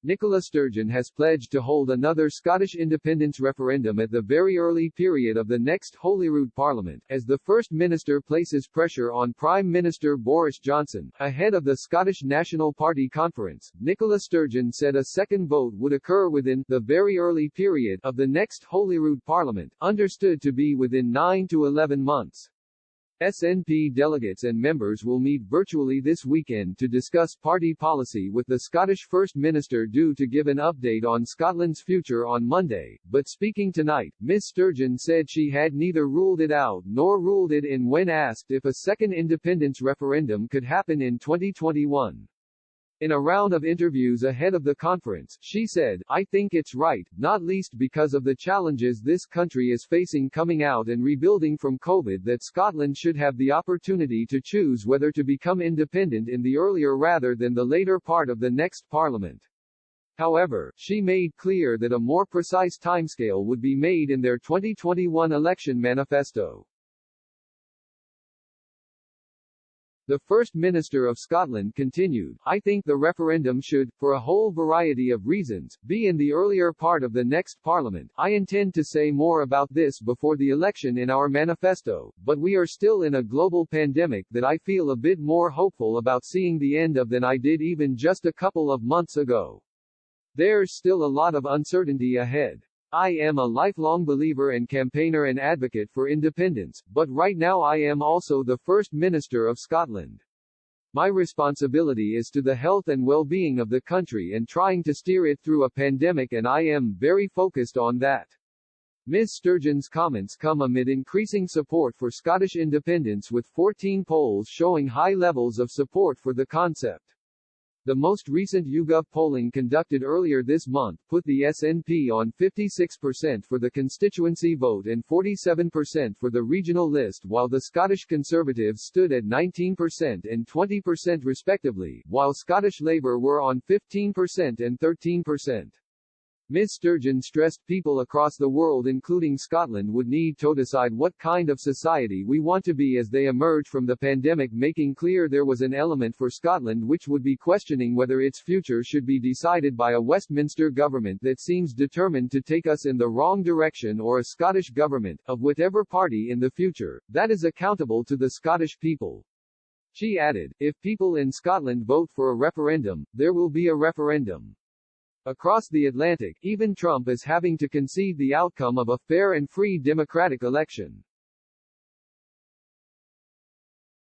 Nicola Sturgeon has pledged to hold another Scottish independence referendum at the very early period of the next Holyrood Parliament, as the First Minister places pressure on Prime Minister Boris Johnson. Ahead of the Scottish National Party conference, Nicola Sturgeon said a second vote would occur within the very early period of the next Holyrood Parliament, understood to be within 9 to 11 months. SNP delegates and members will meet virtually this weekend to discuss party policy, with the Scottish First Minister due to give an update on Scotland's future on Monday. But speaking tonight, Ms Sturgeon said she had neither ruled it out nor ruled it in when asked if a second independence referendum could happen in 2021. In a round of interviews ahead of the conference, she said, "I think it's right, not least because of the challenges this country is facing coming out and rebuilding from COVID, that Scotland should have the opportunity to choose whether to become independent in the earlier rather than the later part of the next parliament." However, she made clear that a more precise timescale would be made in their 2021 election manifesto. The First Minister of Scotland continued, "I think the referendum should, for a whole variety of reasons, be in the earlier part of the next Parliament. I intend to say more about this before the election in our manifesto, but we are still in a global pandemic that I feel a bit more hopeful about seeing the end of than I did even just a couple of months ago. There's still a lot of uncertainty ahead. I am a lifelong believer and campaigner and advocate for independence, but right now I am also the First Minister of Scotland. My responsibility is to the health and well-being of the country and trying to steer it through a pandemic, and I am very focused on that." Ms Sturgeon's comments come amid increasing support for Scottish independence, with 14 polls showing high levels of support for the concept. The most recent YouGov polling conducted earlier this month put the SNP on 56% for the constituency vote and 47% for the regional list, while the Scottish Conservatives stood at 19% and 20% respectively, while Scottish Labour were on 15% and 13%. Ms Sturgeon stressed people across the world, including Scotland, would need to decide what kind of society we want to be as they emerge from the pandemic, making clear there was an element for Scotland which would be questioning whether its future should be decided by a Westminster government that seems determined to take us in the wrong direction, or a Scottish government, of whatever party in the future, that is accountable to the Scottish people. She added, "If people in Scotland vote for a referendum, there will be a referendum. Across the Atlantic, even Trump is having to concede the outcome of a fair and free democratic election."